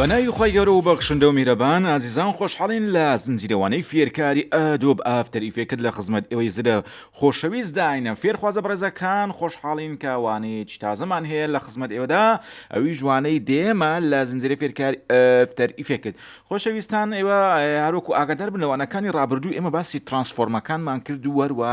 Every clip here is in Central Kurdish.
بەناوی خۆی گەورە و بەخشندە و میرەبان ئازیزان خۆشحاڵین لە زنجیرەوانەی فێرکاری ئەدۆب ئافتەر ئیفێکت لە خزمەت ئێوەی زرە خۆشەویست داینە فێرخوازە بەڕێزەکان خۆشحاڵین کاوانەیەکی تازەمان هەیە لە خزمەت ئێوەدا ئەوی جوانەی دێمە لە زنجیرە فێرکاری ئەفتەر ئیفێکت خۆشەویستان ئێوە هەروەکو ئاگادار بن لەوانەکانی ڕابردوو ئێمە باسی ترانسفۆرمەکانمان کرد و وەروە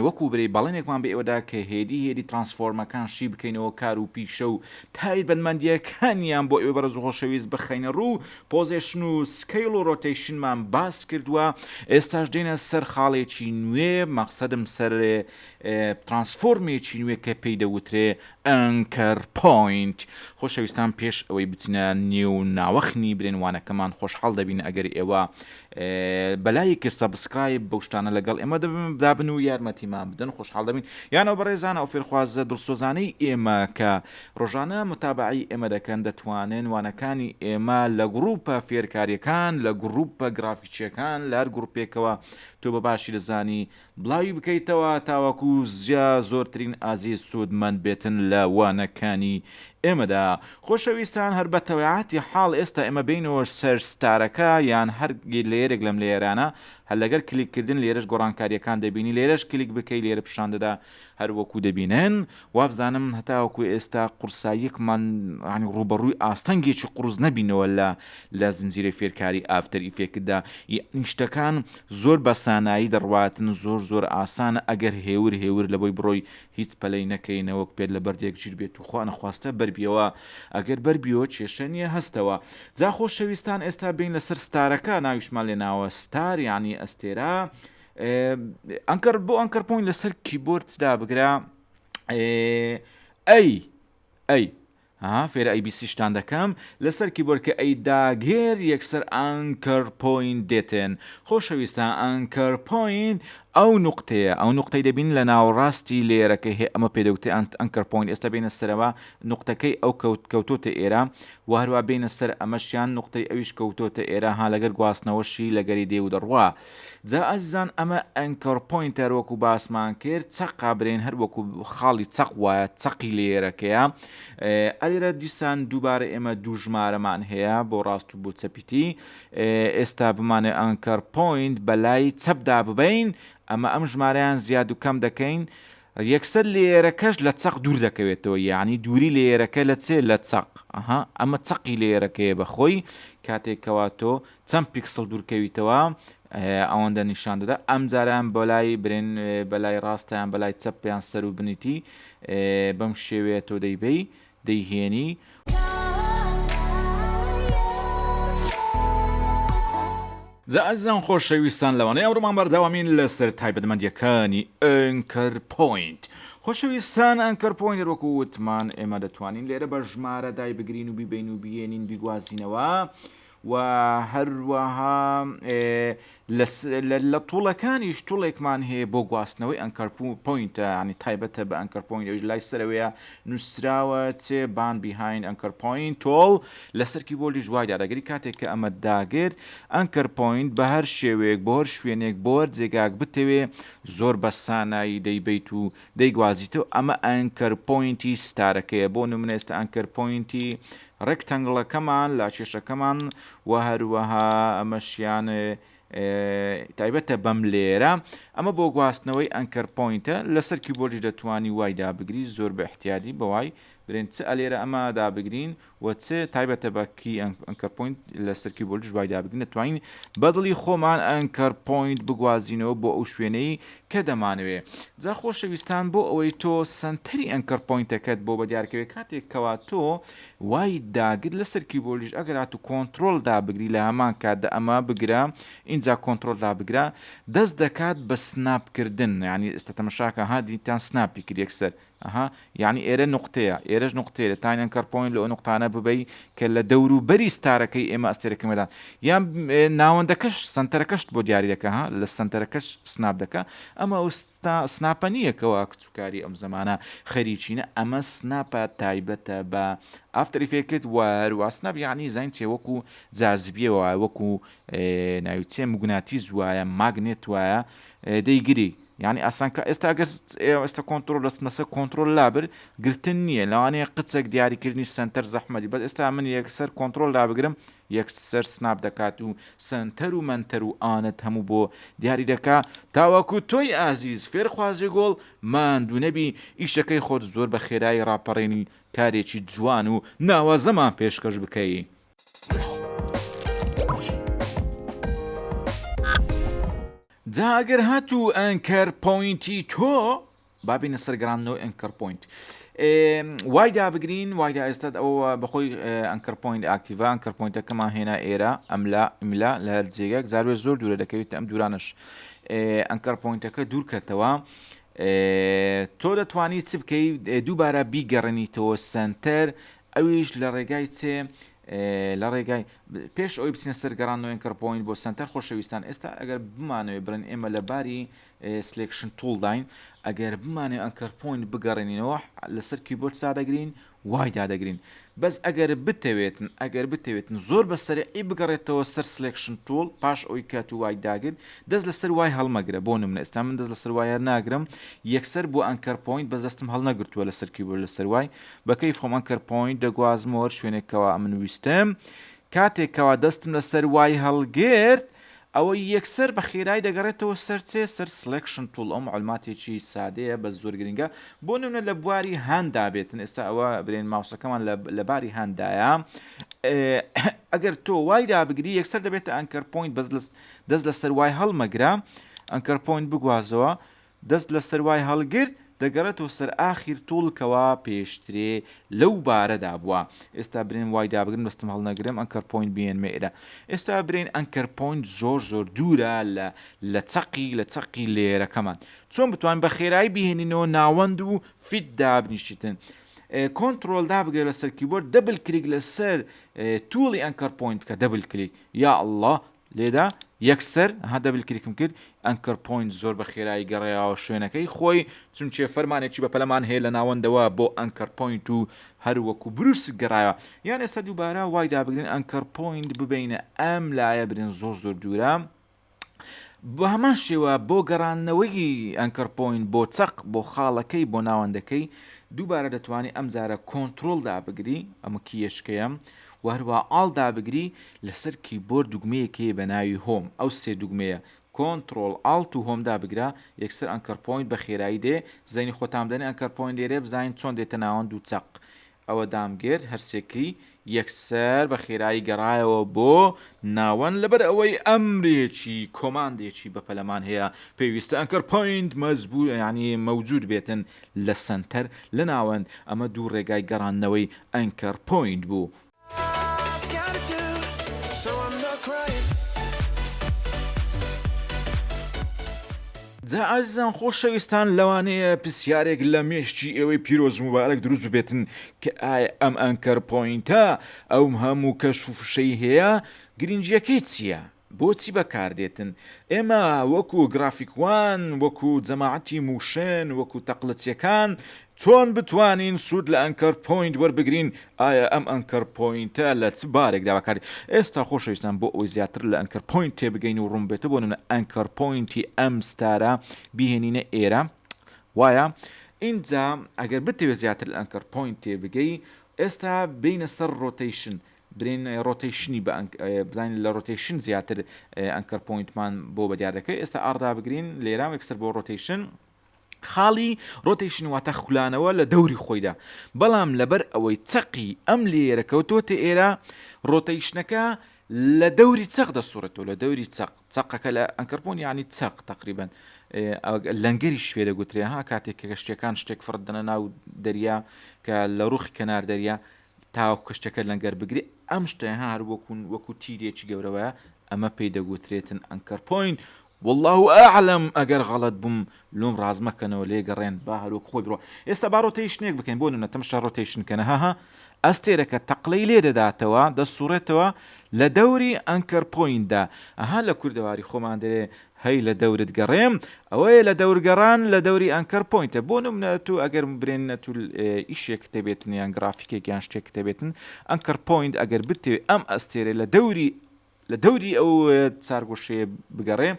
وەکو برێ بەڵێنێکمان بە ئێوەدا کە هێدی ترانسفۆرمەکان شی بکەینەوە کار و پیشە و تایبەتمەندیەکانیان بۆ ئێوە بەڕێز خۆشەویست بخەینە ڕوو پۆزیشن و سکیل و ڕۆتیشنمان باس کردووە ئێستاش دێنە سەر خاڵێکی نوێ مەقسەدم سەر ترانسفۆرمێکی نوێ کە پێی دەوترێ ئەنکەر پۆینت خۆشەویستان پێش ئەوەی بچنە نێو ناوەخنی برێنوانەکەمان خۆشحاڵ دەبین ئەگەر ئێوە بەلایەکی سەبسکرایب بەو شتانە لەگەڵ ئێمە دابن و یارمەتیمان بدەن خۆشحاڵ دەبین یانەوە بەڕێزانە ئەو فێرخوازە دڵسۆزانەی ئێمە کە ڕۆژانە متابعی ئێمە دەکەن دەتوانن وانەکانی ئێمە لە گروپە فێرکاریەکان لە گروپە گرافیکیەکان لە هەر گروپێکەوە تۆ بە باشی دەزانی بڵاوی بکەیتەوە تاوەکو زۆرترین ئازیز سوودمەند بێتن لە وانەکانی ئێمەدا خۆشەویستان هەر بە تەویعاتی حاڵ ئێستا ئێمە بینەوە سەر ستارەکە یان هەر لێرێک لەم لێرانە هەر لەگەر کلیککردن لێرەش گۆڕانکاریەکان دەبینی لێرەش کلیک بکەی لێرە پیشاندەدا هەروەکو دەبینن وابزانم هەتاوەکو ئێستا قورساییەکمان ڕوبەڕووی ئاستەنگێکی قوروز نەبینەوە لە زنجیرە فێرکاری ئافتەر ئیفێکتدا شتەکان زۆر بەسانایی دەڕواتن زۆر ئاسانە ئەگەر هێور لەبۆی بڕۆی هیچ پەلەی نەکەینەوە پێت لە بەردێک گیر بێت و خوا نەخواستە بەربیەوە ئەگەر بەربیەوە کێشە نییە هەستەوە جا خۆشەویستان ئێستا بین لەسەر ستارەکە ناویشمان لێناوە ستار یعنی ئەستێرا ئەنکەر بۆ ئەنکەر پۆینت لەسەر کیبۆرددا بگرا ئەی فێرە ئەیبیسی شتان دەکەم لەسەر کیبۆرد کە ئەی داگێر یەکسەر ئەنکەر پۆینت دێتن خۆشەویستان ئەنکەر پۆینت ئەو نقطەی دەبین لە ناوەڕاستی لێرەکە هەیە ئەمە پێدەوتێ ئەنکەر پۆینت ئێستا بینە سەرەوە نقطەکەی ئەو کەوتۆتە ئێرە و هەروە بینە سەر ئەمەشیان نقطەی ئەویش کەوتۆتە ئێرە ها لەگەر گواستنەوەشی لەگەری دێ و دەڕوا جا ئەزیزان ئەمە ئەنکەر پۆینت هەروەکو باسمان کرد چەقا برێن هەروەکو خاڵی چەق وایە چەقی لێرەکەیە ئەلێرە دیسان دووبارە ئێمە دوو ژمارەمان هەیە بۆ ڕاست و بۆ چەپیتی ئێستا بمانێ ئەنکەر پۆینت بەلای چەپدا ببین ئەمە ئەم ژمارەیان زیاد و کەم دەکەین یەکسەر لێرەکەش لە چەق دوور دەکەوێتەوە یعنی دووری لێرەکە لە چێ لە چەق ئەمە چەقی لێرەکەیە بەخۆی کاتێکەوە تۆ چەند پیکسڵ دوورکەویتەوە ئەوەندە نیشان دەدا ئەم جاران بەلای برێن بەلای ڕاستیان بەلای چەپیان سەر و بنیتی بەم شێوەیە تۆ دەیهێنی ئەزیزان خۆشەویستان لەوانەیە ئەمڕۆمان بەردەوامین لەسەر تایبەتمەندیەکانی ئەنکەر پۆینت خۆشەویستان ئەنکەر پۆینت وەکو وتمان ئێمە دەتوانین لێرە بە ژمارە دای بگرین و بیبین و بێنین بیگوازینەوە و هەروەها لە توڵەکانیش توڵێکمان هەیە بۆ گواستنەوەی ئەنکەر پۆینتە ینی تایبەتە بە ئەنکەر پۆینت ئەوش لای سەرەوەیە نووسراوە چێ بان بیهاین ئەنکەر پۆینت تۆڵ لەسەر کیبۆردی ژوایدا دەگەری کاتێک کە ئەمە داگرت ئەنکەر پۆینت بە هەر شێوەیەک بۆ هەر شوێنێک بۆ هەر جێگاک بتەوێ زۆر بەسانایی دەیبیت و دەیگوازیتەوە ئەمە ئەنکەر پۆینتی ستارەکەیە بۆ نمونە ئێستا ئەنکەر پۆینتی ڕێکتەنگڵەکەمان لا کێشەکەمان و هەروەها ئەمەشیان تایبەتە بەم لێرە ئەمە بۆ گواستنەوەی ئەنکەر پۆینتە لەسەر کیبۆردی دەتوانی وای دابگری زۆر بە احتیاطی بەوای برێن چ ئەلێرە ئەمە دابگرین و چ تایبەتە بەکی ئەنکەر پۆینت لەسەر کیبۆردی وای دابگرین دەتوانین بەدڵی خۆمان ئەنکەر پۆینت بگوازینەوە بۆ ئەو شوێنەی کە دەمانوێ جا خۆشەویستان بۆ ئەوەی تۆ سنتەری ئەنکەر پۆینتەکەت بۆ بەدیارکەوێت کاتێک کەوا تۆ وای داگر لەسەر کیبۆردیش ئەگەر هاتو کۆنتڕۆڵ دابگری لە هەمان کاتدا ئەمە بگرە اینجا کۆنتڕۆڵ دابگرە دەست دەکات بە سناپکردن یعنی ئێستا تەمەشاکە دیتان سناپی کرد یەکسەر یعنی ئێرە نقطەیە ئێرەش نقطەیە تاین ئەنکەر پۆینت لە ئەو نقطانە ببەی کە لە دەوروبەری ستارەکەی ئێمە ئەستێرەکەمەدان یان ناوەندەکەش سنتەرەکەشت بۆ دیاری دەکە لە سنتەرەکەش سناپ دەکە ئەمە سناپە نییەکەوە کچوکاری ئەم زەمانە خەریکینە ئەمە سناپە تایبەتە بە ئافتەر ئیفێکت وەروە سناپ یعنی زین چێ وەکو جاذبیەوە وەکو ناوچێ موگناتیز وایە ماگنێت وایە دەیگری یعنی ئاسانکە ئێستا ئەگەر ئێستا کۆنتترۆل دەستمەسە کۆنتترۆل لابر گرتن نییە لەوانەیە قچێک دیاریکردنی سنتەر زەحمەدی بەس ئێستا من یەکسەر کۆنتترۆل دابگرم یەکسەر سناپ دەکات و سنتەر و منتەر و ئانت هەموو بۆ دیاری دەکا تاواکو تۆی ئازیز فێرخوازی گۆڵ ماندوو نەبی ئیشەکەی خۆت زۆر بە خێرایی ڕاپەڕێنی کارێکی جوان و ناوازەمان پێشکەش بکەی. جا ئەگەر هاتوو ئەنکەر پۆینتی تۆ بابینە سەرگەرانەوە ئەنکەر پۆینت وای دابگرین وایدا ئێستا ئەوە بەخۆی ئەنکەر پۆینت ئاکتیڤە ئەنکەر پۆینتەکەمان هێنا ئێرە ئەملا لە هەر جێگەک زاروێ زۆر دوورە دەکەوێت ئەم دوورانش ئەنکەر پۆینتەکە دوورکەتەوە تۆ دەتوانیت چ بکەیت دووبارە بیگەڕێنیتەوە سنتەر ئەویش لە ڕێگای چێ لە ڕێگای پێش ئەوی بچینە سەرگەڕانەوە ئەنکەر پۆینت بۆ سنتەر خۆشەویستان ئێستا ئەگەر بمانەوێ برن ئێمە لە باری سلێکشن توڵ داین ئەگەر بمانێ ئەنکەر پۆینت بگەڕێنینەوە لەسەر کیبۆرد سادەگرین وای دادەگرین بەس ئەگەر بتەوێتن زۆر بەسەرعی بگەڕێتەوە سەر سلێکشن توڵ پاش ئەوی کات و وای داگر دەست لەسەر وای هەڵمەگرە بۆ نمونە ئێستا من دەست لەسەر وایە ناگرم یەکسەر بۆ ئەنکەر پۆینت بەس دەستم هەڵنەگرتووە لەسەر کیبۆرد لەسەر وای بەکەیف خۆم ئەنکەر پۆینت دەگوازمەوە شوێنێکەوە من ویستم کاتێکەوە دەستم لەسەر وای هەڵگرت ئەوە یەکسەر بە خێرایی دەگەڕێتەوە سەرچێ سەر سلێکشن توڵ ئەو معلوماتێکی سادەیە بە زۆر گرنگە بۆ نمونە لە بواری هەندا بێتن ئێستا ئەوە برێن ماوسەکەمان لە باری هەندایە ئەگەر تۆ وای دابگری یەکسەر دەبێتە ئەنکەر پۆینت دەست لەسەر وای هەڵمەگرە ئەنکەر پۆینت بگوازەوە دەست لەسەر وای هەڵگرت دەگەڕێتەوە سەر ئاخیر توڵکەوە پێشترێ لەو بارەدا بووە ئێستا برین وای دابگرن دەستم هەڵنەگرم ئەنکەر پۆینت بێنمە ئێرە ئێستا برین ئەنکەر پۆینت زۆر دوورە لە چەقی لێرەکەمان چۆن بتوان بە خێرایی بهێنینەوە ناوەند و فیت دابنیشیتن کۆنتترۆل دابگرێت لەسەر کیبۆرد دەبل کلیک لەسەر توڵی ئەنکەر پۆینت کە دەبل کلیک یا ئەڵڵا لێدا یەکسەر دەبل کلیکم کرد ئەنکەر پۆینت زۆر بە خێرایی گەڕێەوە شوێنەکەی خۆی چونچێ فەرمانێکی بە پەلەمان هەیە لە ناوەندەوە بۆ ئەنکەر پۆینت و هەروەکو بروس گەڕایە یان ئێستا دووبارە وای دابگرین ئەنکەر پۆینت ببینە ئەم لایە برین زۆر دوورە بە هەمان شێوە بۆ گەڕانەوەی ئەنکەر پۆینت بۆ چەق بۆ خاڵەکەی بۆ ناوەندەکەی دووبارە دەتوانێت ئەم جارە کۆنتترۆل دابگری ئەمە کیەشکەیە وهروە ئاڵ دابگری لەسەر کیبۆرد دوگمەیەکی بە ناوی هۆم ئەو سێ دوگمەیە کۆنتترۆل ئالت و هۆم دابگرا یەکسەر ئەنکەر پۆینت بە خێرایی دێ زەینی خۆتام دەنێ ئەنکەر پۆینت لێرێ بزانین چۆن دێتە ناوەند و چەق ئەوە دامگرت هەرسێکی یەکسەر بە خێرایی گەڕایەوە بۆ ناوەند لەبەر ئەوەی ئەمرێکی کۆماندێکی بە پەلەمان هەیە پێویستە ئەنکەر پۆینت مەزبوط ینی مەوجود بێتن لە سنتەر لە ناوەند ئەمە دوو ڕێگای گەڕانەوەی ئەنکەر پۆینت بوو. جا ئازیزان خۆشەویستان لەوانەیە پرسیارێک لە مێشتی ئێوەی پیرۆز مبارەک دروست ببێتن کە ئایا ئەم ئەنکەر پۆینتە ئەوم هەموو کەشف و فشەی هەیە گرنگیەکەی چییە؟ بۆچی بەکاردێتن ئێمە وەکو گرافیکوان وەکو جەماعەتی موشن وەکو تەقلچیەکان چۆن بتوانین سوود لە ئەنکەر پۆینت وەربگرین ئایا ئەم ئەنکەر پۆینتە لە چ بارێکدا بەکاری ئێستا خۆشەویستان بۆ ئەوی زیاتر لە ئەنکەر پۆینت تێبگەین و ڕوون بێتە بۆ نمونە ئەنکەر پۆینتی ئەم ستارە بیهێنینە ئێرە وایە اینجا ئەگەر بتەوێت زیاتر لە ئەنکەر پۆینت تێبگەی ئێستا بینە سەر ڕۆتەیشن برین ڕۆتەیشنی بزانین لە ڕۆتەیشن زیاتر ئەنکەر پۆینتمان بۆ بەدیار دەکەی ئێستا ئاڕدا بگرین لێرە یەکسەر بۆ ڕۆتەیشن خاڵی ڕۆتەیشن واتە خولانەوە لە دەوری خۆیدا بەڵام لەبەر ئەوەی چەقی ئەم لێرە کەوتۆتە ئێرە ڕۆتەیشنەکە لە دەوری چەق دەسوڕێتەوە لە دەوری چەقەکە لە ئەنکەر پۆینت یانی چەق تقریبا لەنگەری شوێ دەگوترێ ها کاتێک کە کەشتەکان شتێک فرد دەنە ناو دەریا کە لە ڕوخی کەنار دەریا تاو کەشتەکە لەنگەر بگری ئەم شتە هەر وەکو تیرێکی گەورەوە ئەمە پێی دەگوترێتن ئەنکەر پۆینت والله ئەعلم ئەگەر غەڵەت بووم لۆم ڕازمەکەنەوە لێ گەڕێن با هەروەک خۆی بڕۆ ئێستا با ڕۆتەیشنێک بکەین بۆ نمونە تەماشا ڕۆتەیشنکەنە ها ئەستێرەکە تەقلەی لێ دەداتەوە دەسوڕێتەوە لە دەوری ئەنکەر پۆینتدا ئەها لە کوردەواری خۆمان دەرێ هەی لە دەورت گەڕێم ئەوەیە لە دەورگەڕان لە دەوری ئەنکەر پۆینتە بۆ نمونە تو ئەگەر برێنە تو ئیشێک کتێبێتن یان گرافیکێک یان شتێک کتێبێتن ئەنکەر پۆینت ئەگەر بتێ ئەم ئەستێرە لە دەوری ئەو چارگۆشەیە بگەڕێ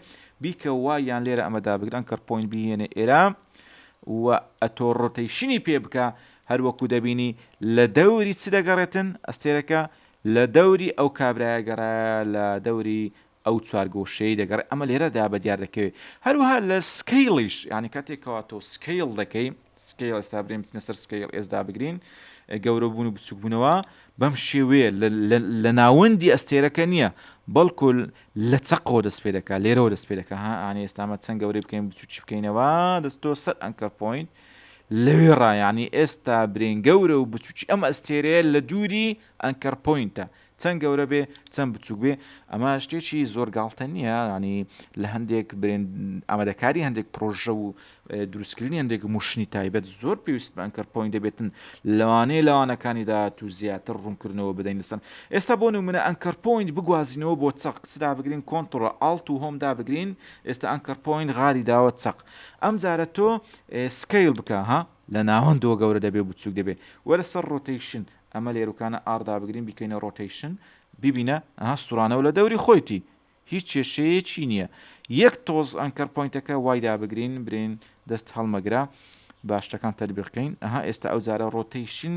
بیکە وایان لێرە ئەمەدا بگرن ئەنکەر پۆینت بهێنێ ئێرە و ئەتۆ ڕۆتەیشنی پێ بکە هەروەکو دەبینی لە دەوری چ دەگەڕێتن ئەستێرەکە لە دەوری ئەو کابرایە گەڕایە لە دەوری ئەو چوارگۆشەی دەگەڕێت ئەمە لێرەدا بە دیار دەکەوێت هەروها لە سکیلیش یعنی کاتێکەوە تۆ سکیل دەکەی سکیل ئێستا برێن بچنە سەر سکیل ئێسدا بگرین گەورە بوون و بچووک بوونەوە بەم شێوەیە لە ناوەندی ئەستێرەکە نییە بەڵکو لە چەقەوە دەست پێ دەکات لێرەوە دەست پێ دەکات ئانی ئێستامە چەند گەورەی بکەین بچووکی بکەینەوە دەستۆ سەر ئەنکەر پۆینت لەوێ ڕایانی ئێستا برێن گەورە و بچووکی ئەم ئەستێرەیە لە دووری ئەنکەر پۆینتە چەند گەورە بێ چەند بچووک بێ ئەمە شتێکی زۆر گاڵتە نییە ینی لە هەندێک برێن ئامادەکاری هەندێک پرۆژە و دروستکردنی هەندێک موشنی تایبەت زۆر پێویست بە ئەنکەر پۆینت دەبێتن لەوانەیە لەوانەکانیدا تو زیاتر ڕوونکردنەوە بدەین لەسەر ئێستا بۆ نمونە ئەنکەر پۆینت بگوازینەوە بۆ چەق چدا بگرین کۆنتڕۆ ئالت و هۆمدا بگرین ئێستا ئەنکەر پۆینت غاری داوە چەق ئەم جارە تۆ سکیل بکە ها لە ناوەندەوە گەورە دەبێ بچووک دەبێ وەرە سەر ڕۆتەیشن ئەمە لێروکانە ئاردا بگرین بیکەینە ڕۆتەیشن ببینە ئەها سوورانەوە لە دەوری خۆیتی هیچ کێشەیەکی نییە یەک تۆز ئەنکەر پۆینتەکە وایدا بگرین برین دەست هەڵمەگرا باشتەکان تەربیقکەین ئەها ئێستا ئەو جارە ڕۆتەیشن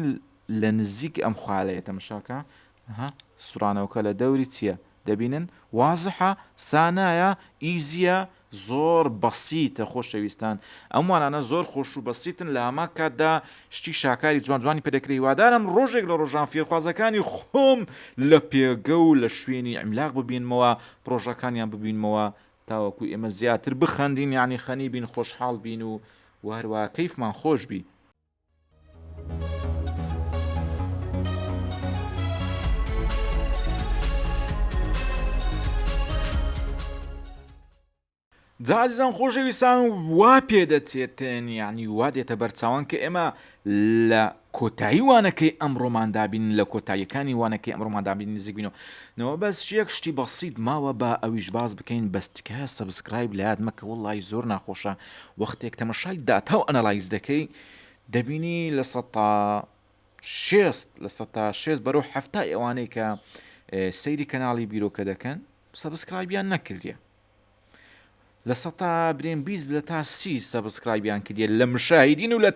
لە نزیک ئەم خاڵەیە تەمەشاکە ئەها سوورانەوەکە لە دەوری چییە دەبینن وازحە سانایە ئیزیە زۆر بەسیتە خۆشەویستان ئەموانانە زۆر خۆش و بەسیتن لە هەما کاتدا شتی شاکاری جوان جوانی پێدەکرێت هیوادارم ڕۆژێک لە ڕۆژان فێرخوازەکانی خۆم لە پێگە و لە شوێنی ئەملاق ببینمەوە پرۆژەکانیان ببینمەوە تاوەکو ئێمە زیاتر بخەندین یعنی خەنی بین خۆشحاڵ بین و هەروە کەیفمان خۆش بی جازان خۆشەویستان وا پێدەچێتن یعنی وا دێتە بەرچاوان کە ئێمە لە کۆتایی وانەکەی ئەمڕۆماندابین لە کۆتاییەکانی وانەکەی ئەمڕۆماندابین نزیک بینەوە بەس یەک شتی بەسیت ماوە بە ئەویش باز بکەین بەستکە سەبسکرایب لە یاد مەکە وڵی زۆر ناخۆشە وەختێک تەمەشای داتا و ئەنەلایز دەکەی دەبینی لە 6 بەرەو 7 ئەوانەی کە سەیری کەناڵی بیرۆکە دەکەن سەبسکرایبیان نەکردیە لە 100 برێن 20 لە تا 30 سەبسکرایبیان کردیە لە مشاهیدین و لە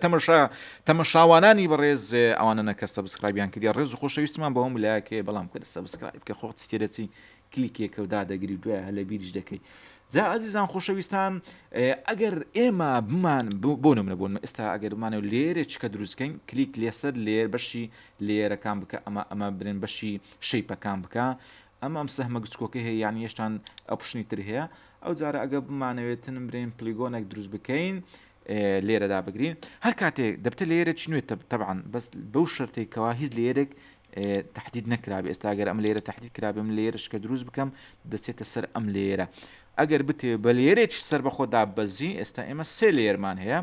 تەمەشاوانانی بەڕێز ئەوانە نەکە سەبسکرایبیان کردی ڕێز و خۆشەویستمان بەهۆم لایەکێ بەڵام کە سەبسکرایب کە خۆت تێرەچی کلیکێکە و دادەگری دوایە هەلە بیریش دەکەی جا ئازیزان خۆشەویستان ئەگەر ئێمە بمان بۆ نمونە بوون ئێستا ئەگەر بمانەوە لێرە چکە دروستکەین کلیک لێسەر لێر بەشی لێرەکان بکە ئەمە برێن بەشی شەیپەکان بکە ئەم سەهمە گچکۆکە هەیە یانی هێشتان ئەپشنی تر هەیە ئەو جارە ئەگە بمانەوێتن برێن پلیگۆنێک دروست بکەین لێرەدا بگرین هەر کاتێک دەبتە لێرە چنوێت تەبعاً بەس بەو شەرتێکەوە هیچ لێرێک تهدید نەکرابێ ئێستا ئەگەر ئەم لێرە تهدید کرابێم لێرەش کە دروست بکەم دەچێتە سەر ئەم لێرە ئەگەر بتێ بە لێرێک سەر بەخۆدا بەزی ئێستا ئێمە 3 لێرمان هەیە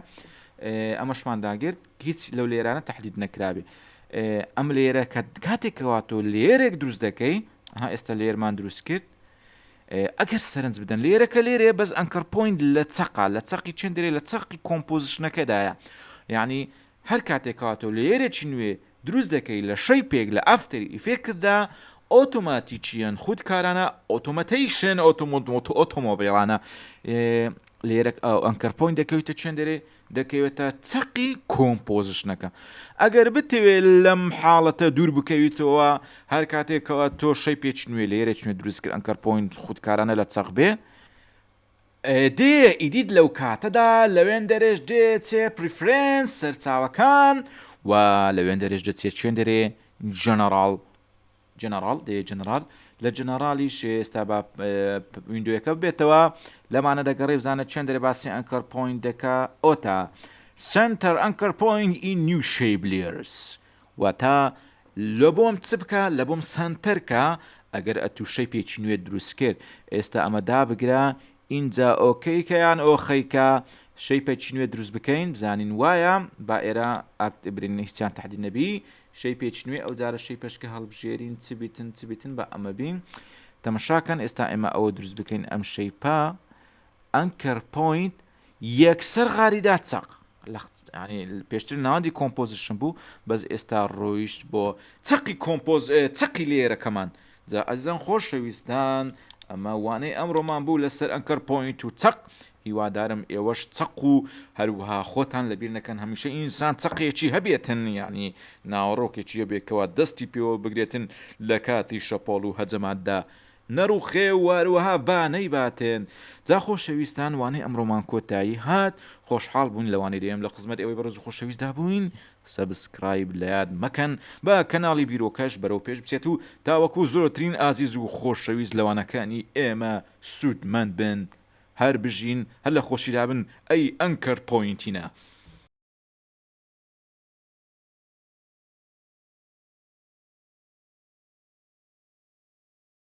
ئەمەشمان داگرت هیچ لەو لێرانە تهدید نەکرابێ ئەم لێرە کاتێکەوە تۆ لێرێک دروست دەکەی ئێستا لێرمان دروست کرد ئەگەر سەرنج بدەن لێرەکە لێرێ بەس ئەنکەر پۆینت لە چەقا لە چەقی چندێ لە چەقی کۆمپۆزیشنەکەدایە یعنی هەر کاتێکاتەوە لێرێکی نوێ دروست دەکەی لە شەیپێک لە ئافتەری ئیفێکتدا ئۆتۆماتیکیان خودکارانە ئۆتۆمەتیشن ئۆتۆمۆبیلانە لێرە ئەنکەر پۆینت دەکەوێتە چندێ دەکەوێتە چەقی کۆمپۆزیشنەکە ئەگەر بتەوێت لەم حاڵەتە دوور بکەویتەوە هەر کاتێکەوە تۆ شەیپێک نوێ لێرە نوێ دروست کرد ئەنکەر پۆینت خودکارانە لە چەق بێ دێ ئیدیت لەو کاتەدا لەوێن دەرێژ دێچێ پریفرنس سەرچاوەکان و لەوێن دەرێژ دەچێت چێندێ جەنەرال دێ جەنەرال لە جەنەرالیش ئێستا بە ویندۆیەکە بێتەوە لەمانە دەگەڕێ بزانە چەندێ باسی ئەنکەر پۆینت دەکا ئۆتا سنتەر ئەنکەر پۆینت ئین نیو شەیپ لێرز واتە لە بۆم چ بکە لە بۆم سنتەرکە ئەگەر ئەتو شەیپێکی نوێ دروست کرد ئێستا ئەمە دابگرە اینجا ئۆکەیکە یان ئۆخەیکە شەیپێکی نوێ دروست بکەین بزانین وایە با ئێرە ئاکتبرین هیچیان تهدید نەبی شەیپێکی نوێ ئەو جارە شەیپەشکە هەڵبژێرین چ بیتن بە ئەمە بین تەمەشاکەن ئێستا ئێمە ئەوە دروست بکەین ئەم شەیپە ئەنکەر پۆینت یەکسەر غاریدا چەق ینی پێشتر ناوەندی کۆمپۆزیشن بوو بەس ئێستا ڕۆیشت بۆ چەقی لێرەکەمان جا ئەزیزان خۆشەویستان ئەمە وانەی ئەمڕۆمان بوو لەسەر ئەنکەر پۆینت و چەق هیوادارم ئێوەش چەق و هەروها خۆتان لەبیر نەکەن هەمیشە ئینسان چەقێکی هەبێتن ینی ناوەڕۆکێکی هەبێتکەوە دەستی پێوە بگرێتن لە کاتی شەپۆڵ و هەجەماتدا نەڕوخێ واروها بانەی باتێن جا خۆشەویستان وانەی ئەمڕۆمان کۆتایی هات خۆشحاڵ بوون لەوانەی دەیەم لە خزمەت ئێوەی بەڕێز و خۆشەویستدا بووین سەبسکرایب لە یاد مەکەن بە کەناڵی بیرۆکەش بەرەو پێش بچێت و تاوەکو زۆرترین ئازیز و خۆشەویست لەوانەکانی ئێمە سوودمەند بن هەر بژین هەر لە خۆشیدا بن ئەی ئەنکەر پۆینتینە